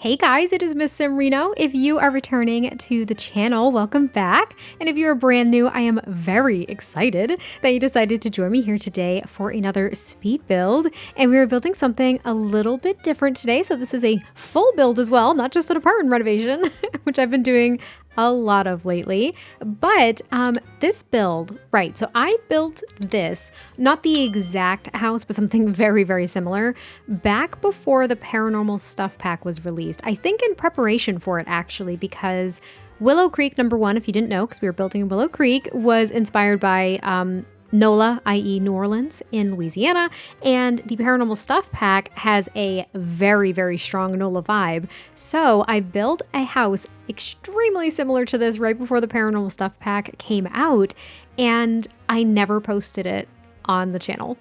Hey guys, it is MissSimReno. If you are returning to the channel, welcome back. And if you're brand new, I am very excited that you decided to join me here today for another speed build. And we are building something a little bit different today. So this is a full build as well, not just an apartment renovation, which I've been doing a lot of lately. But this build, right, so I built this, not the exact house, but something very, very similar back before the Paranormal Stuff Pack was released. I think in preparation for it actually, because Willow Creek #1, if you didn't know, because we were building in Willow Creek, was inspired by NOLA, i.e. New Orleans in Louisiana, and the Paranormal Stuff Pack has a very, very strong NOLA vibe. So I built a house extremely similar to this right before the Paranormal Stuff Pack came out, and I never posted it on the channel.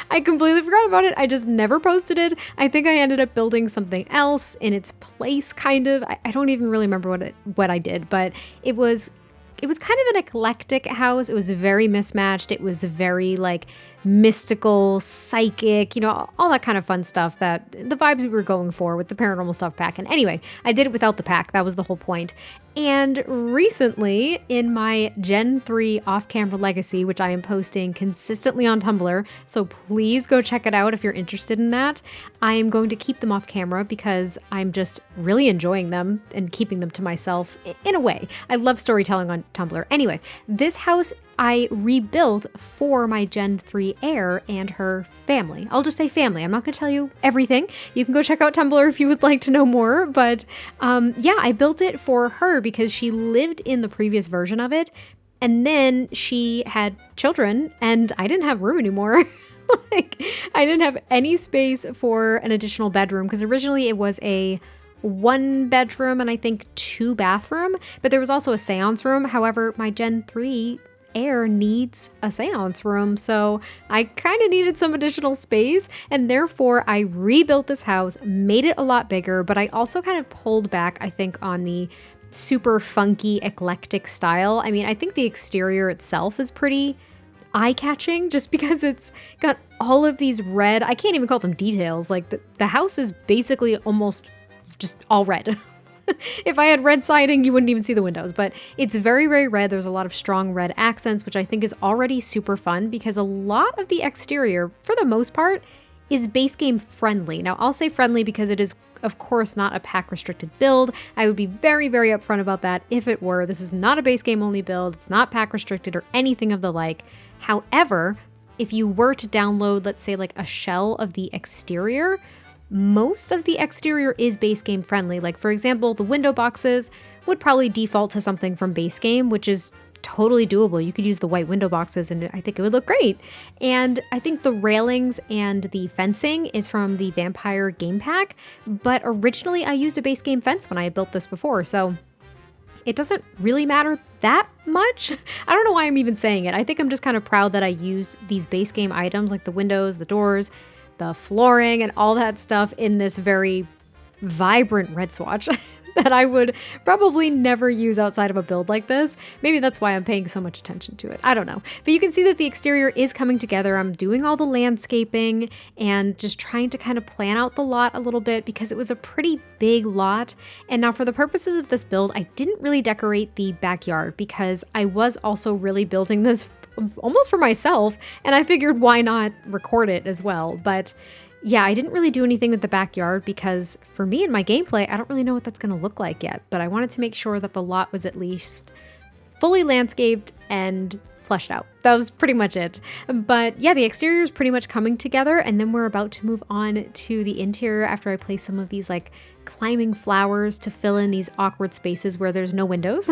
I completely forgot about it. I just never posted it. I think I ended up building something else in its place, kind of. I don't even really remember what I did, but it was kind of an eclectic house. It was very mismatched. It was very like mystical, psychic, you know, all that kind of fun stuff, that the vibes we were going for with the Paranormal Stuff Pack. And anyway, I did it without the pack. That was the whole point. And recently in my Gen 3 off-camera legacy, which I am posting consistently on Tumblr, so please go check it out if you're interested in that, I am going to keep them off camera because I'm just really enjoying them and keeping them to myself in a way. I love storytelling on Tumblr. Anyway, this house I rebuilt for my Gen 3 heir and her family. I'll just say family. I'm not going to tell you everything. You can go check out Tumblr if you would like to know more. But yeah, I built it for her because she lived in the previous version of it. And then she had children and I didn't have room anymore. I didn't have any space for an additional bedroom because originally it was a 1 bedroom and I think 2 bathroom. But there was also a seance room. However, my Gen 3 heir needs a seance room, so I kind of needed some additional space, and therefore I rebuilt this house, made it a lot bigger, but I also kind of pulled back, I think, on the super funky, eclectic style. I mean, I think the exterior itself is pretty eye-catching just because it's got all of these red, I can't even call them details, like the house is basically almost just all red. If I had red siding, you wouldn't even see the windows, but it's very, very red. There's a lot of strong red accents, which I think is already super fun because a lot of the exterior, for the most part, is base game friendly. Now, I'll say friendly because it is, of course, not a pack restricted build. I would be very, very upfront about that if it were. This is not a base game only build. It's not pack restricted or anything of the like. However, if you were to download, let's say, like a shell of the exterior, most of the exterior is base game friendly. Like, for example, the window boxes would probably default to something from base game, which is totally doable. You could use the white window boxes and I think it would look great. And I think the railings and the fencing is from the Vampire game pack, but originally I used a base game fence when I had built this before, so it doesn't really matter that much. I don't know why I'm even saying it. I think I'm just kind of proud that I used these base game items like the windows, the doors, the flooring, and all that stuff in this very vibrant red swatch that I would probably never use outside of a build like this. Maybe that's why I'm paying so much attention to it. I don't know. But you can see that the exterior is coming together. I'm doing all the landscaping and just trying to kind of plan out the lot a little bit because it was a pretty big lot. And now for the purposes of this build, I didn't really decorate the backyard because I was also really building this almost for myself, and I figured why not record it as well. But yeah, I didn't really do anything with the backyard because for me and my gameplay, I don't really know what that's going to look like yet, but I wanted to make sure that the lot was at least fully landscaped and fleshed out. That was pretty much it. But yeah, the exterior is pretty much coming together, and then we're about to move on to the interior after I place some of these like climbing flowers to fill in these awkward spaces where there's no windows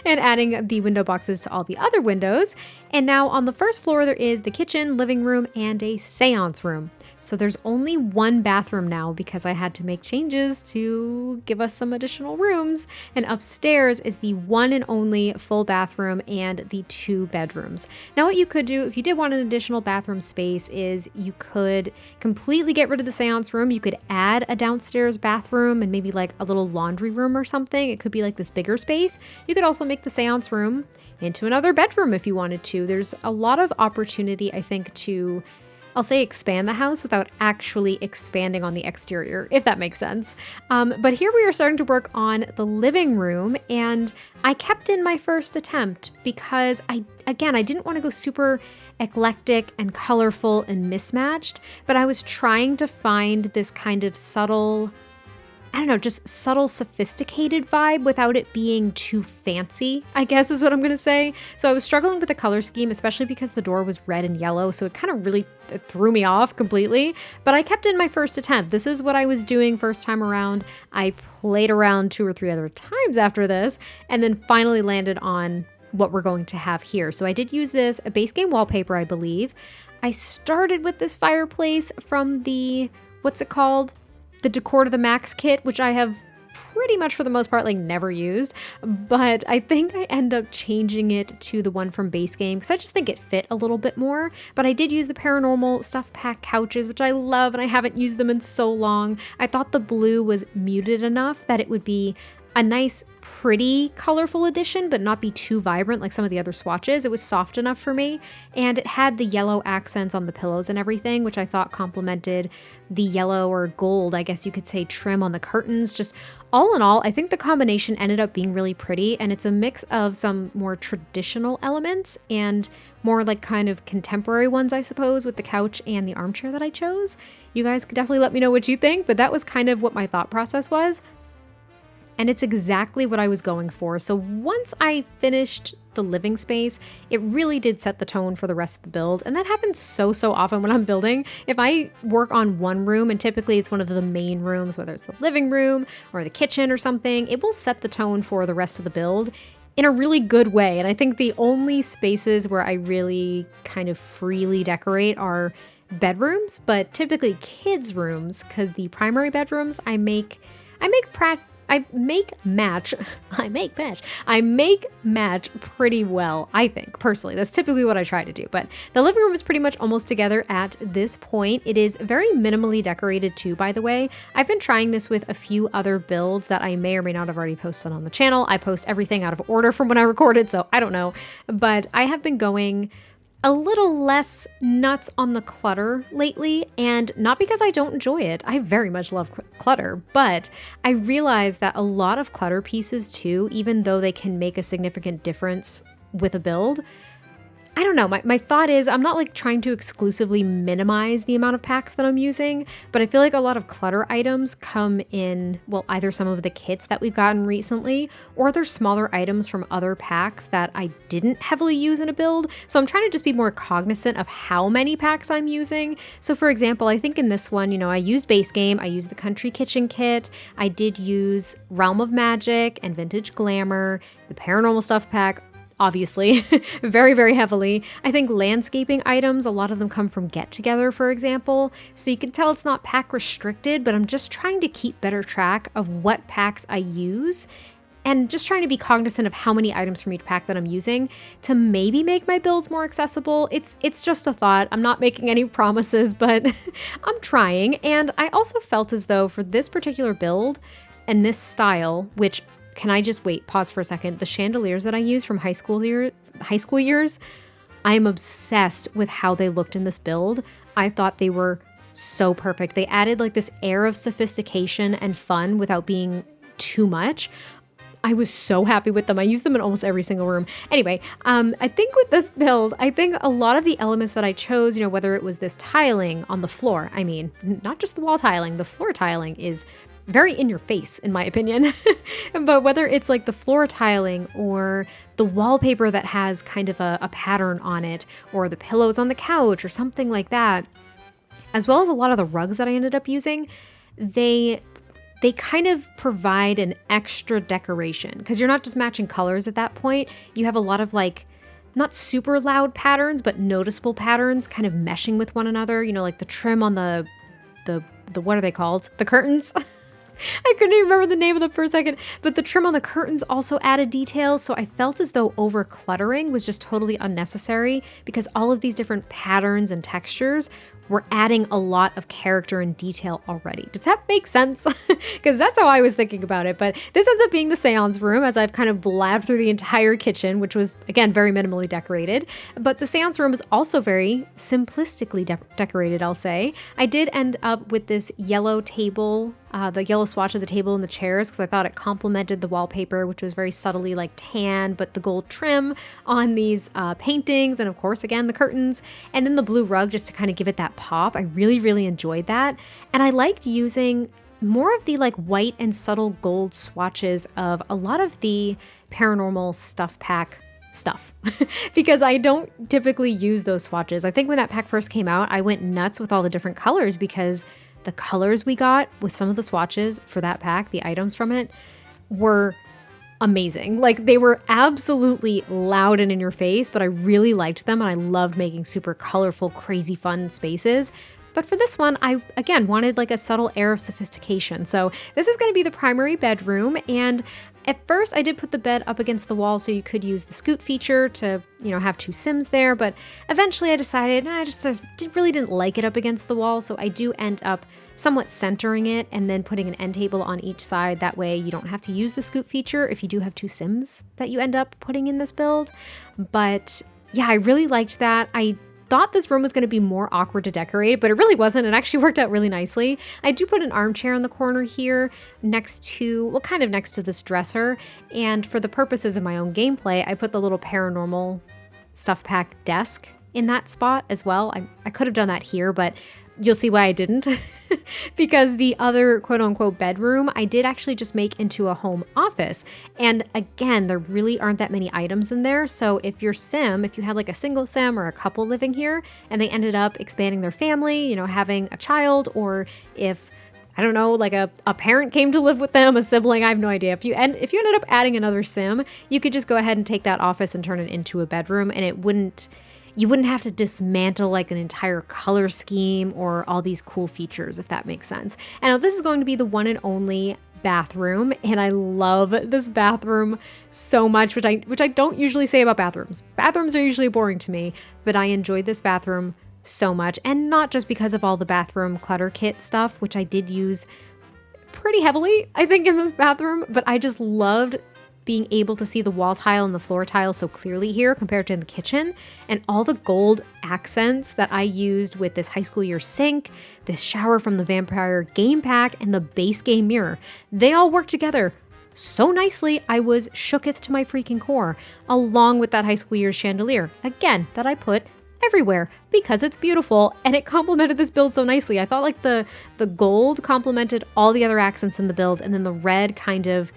and adding the window boxes to all the other windows. And now on the first floor, there is the kitchen, living room, and a seance room. So there's only 1 bathroom now because I had to make changes to give us some additional rooms. And upstairs is the one and only full bathroom and the 2 bedrooms. Now what you could do if you did want an additional bathroom space is you could completely get rid of the seance room. You could add a downstairs bathroom and maybe like a little laundry room or something. It could be like this bigger space. You could also make the seance room into another bedroom if you wanted to. There's a lot of opportunity, I think, to I'll say expand the house without actually expanding on the exterior, if that makes sense. But here we are starting to work on the living room, and I kept in my first attempt because I didn't want to go super eclectic and colorful and mismatched, but I was trying to find this kind of subtle, I don't know, just subtle, sophisticated vibe without it being too fancy, I guess is what I'm going to say. So I was struggling with the color scheme, especially because the door was red and yellow, so it kind of really threw me off completely. But I kept in my first attempt. This is what I was doing first time around. I played around 2 or 3 other times after this, and then finally landed on what we're going to have here. So I did use this, a base game wallpaper, I believe. I started with this fireplace from the, what's it called? The Decor to the Max kit, which I have pretty much for the most part like never used, but I think I end up changing it to the one from base game because I just think it fit a little bit more. But I did use the paranormal stuff pack couches, which I love, and I haven't used them in so long. I thought the blue was muted enough that it would be a nice, pretty, colorful addition, but not be too vibrant like some of the other swatches. It was soft enough for me, and it had the yellow accents on the pillows and everything, which I thought complemented the yellow or gold, I guess you could say, trim on the curtains. Just all in all, I think the combination ended up being really pretty, and it's a mix of some more traditional elements and more like kind of contemporary ones, I suppose, with the couch and the armchair that I chose. You guys could definitely let me know what you think, but that was kind of what my thought process was. And it's exactly what I was going for. So once I finished the living space, it really did set the tone for the rest of the build. And that happens so often when I'm building. If I work on one room, and typically it's one of the main rooms, whether it's the living room or the kitchen or something, it will set the tone for the rest of the build in a really good way. And I think the only spaces where I really kind of freely decorate are bedrooms, but typically kids' rooms, because the primary bedrooms I make match pretty well, I think, personally. That's typically what I try to do. But the living room is pretty much almost together at this point. It is very minimally decorated too, by the way. I've been trying this with a few other builds that I may or may not have already posted on the channel. I post everything out of order from when I recorded, so I don't know. But I have been going a little less nuts on the clutter lately, and not because I don't enjoy it. I very much love clutter, but I realize that a lot of clutter pieces too, even though they can make a significant difference with a build, I don't know, my thought is I'm not like trying to exclusively minimize the amount of packs that I'm using, but I feel like a lot of clutter items come in, well, either some of the kits that we've gotten recently, or there's smaller items from other packs that I didn't heavily use in a build. So I'm trying to just be more cognizant of how many packs I'm using. So for example, I think in this one, I used base game, I used the country kitchen kit, I did use Realm of Magic and Vintage Glamour, the paranormal stuff pack, obviously, very heavily. I think landscaping items, a lot of them come from Get Together, for example. So you can tell it's not pack restricted, but I'm just trying to keep better track of what packs I use and just trying to be cognizant of how many items from each pack that I'm using to maybe make my builds more accessible. It's just a thought. I'm not making any promises, but I'm trying. And I also felt as though for this particular build and this style, which, can I just pause for a second? The chandeliers that I use from high school years, I'm obsessed with how they looked in this build. I thought they were so perfect. They added like this air of sophistication and fun without being too much. I was so happy with them. I use them in almost every single room. Anyway, I think with this build, I think a lot of the elements that I chose, whether it was this tiling on the floor, I mean, not just the wall tiling, the floor tiling is very in your face, in my opinion. But whether it's like the floor tiling or the wallpaper that has kind of a pattern on it, or the pillows on the couch or something like that, as well as a lot of the rugs that I ended up using, they kind of provide an extra decoration because you're not just matching colors at that point. You have a lot of like, not super loud patterns, but noticeable patterns kind of meshing with one another, like the trim on the what are they called? The curtains. I couldn't even remember the name of them for a second, but the trim on the curtains also added details, so I felt as though over-cluttering was just totally unnecessary because all of these different patterns and textures we're adding a lot of character and detail already. Does that make sense? Because that's how I was thinking about it. But this ends up being the seance room, as I've kind of blabbed through the entire kitchen, which was, again, very minimally decorated. But the seance room is also very simplistically decorated, I'll say. I did end up with this yellow table, the yellow swatch of the table and the chairs, because I thought it complemented the wallpaper, which was very subtly like tan, but the gold trim on these paintings, and of course, again, the curtains, and then the blue rug just to kind of give it that pop. I really, really enjoyed that. And I liked using more of the like white and subtle gold swatches of a lot of the paranormal stuff pack stuff because I don't typically use those swatches. I think when that pack first came out, I went nuts with all the different colors because the colors we got with some of the swatches for that pack, the items from it, were amazing. Like, they were absolutely loud and in your face, but I really liked them and I loved making super colorful, crazy fun spaces. But for this one, I, again, wanted like a subtle air of sophistication. So this is going to be the primary bedroom. And at first I did put the bed up against the wall so you could use the scoot feature to, you know, have two Sims there. But eventually I decided, I just really didn't like it up against the wall. So I do end up somewhat centering it and then putting an end table on each side. That way you don't have to use the scoot feature if you do have two Sims that you end up putting in this build. But yeah, I really liked that. I thought this room was going to be more awkward to decorate, but it really wasn't. It actually worked out really nicely. I do put an armchair in the corner here next to, well, kind of next to this dresser. And for the purposes of my own gameplay, I put the little paranormal stuff pack desk in that spot as well. I could have done that here, but you'll see why I didn't. Because the other quote unquote bedroom, I did actually just make into a home office. And again, there really aren't that many items in there. So if your Sim, if you had like a single Sim or a couple living here and they ended up expanding their family, you know, having a child, or if, I don't know, like a parent came to live with them, a sibling, I have no idea. If you ended up adding another Sim, you could just go ahead and take that office and turn it into a bedroom, and you wouldn't have to dismantle like an entire color scheme or all these cool features, if that makes sense. And now this is going to be the one and only bathroom, and I love this bathroom so much, which I don't usually say about bathrooms. Bathrooms are usually boring to me, but I enjoyed this bathroom so much, and not just because of all the bathroom clutter kit stuff, which I did use pretty heavily, I think, in this bathroom, but I just loved being able to see the wall tile and the floor tile so clearly here compared to in the kitchen, and all the gold accents that I used with this high school year sink, this shower from the vampire game pack, and the base game mirror. They all work together so nicely, I was shooketh to my freaking core, along with that high school year chandelier, again, that I put everywhere because it's beautiful and it complemented this build so nicely. I thought like the gold complemented all the other accents in the build, and then the red kind of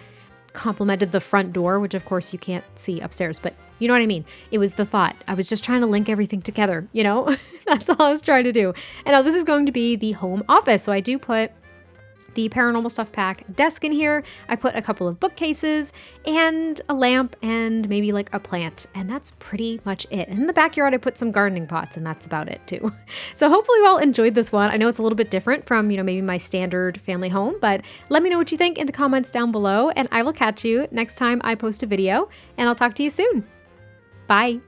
complemented the front door, which of course you can't see upstairs, but you know what I mean? It was the thought. I was just trying to link everything together, you know? That's all I was trying to do. And now this is going to be the home office. So I do put the paranormal stuff pack desk in here. I put a couple of bookcases and a lamp and maybe like a plant, and that's pretty much it. And in the backyard, I put some gardening pots, and that's about it too. So hopefully you all enjoyed this one. I know it's a little bit different from, you know, maybe my standard family home, but let me know what you think in the comments down below, and I will catch you next time I post a video, and I'll talk to you soon. Bye.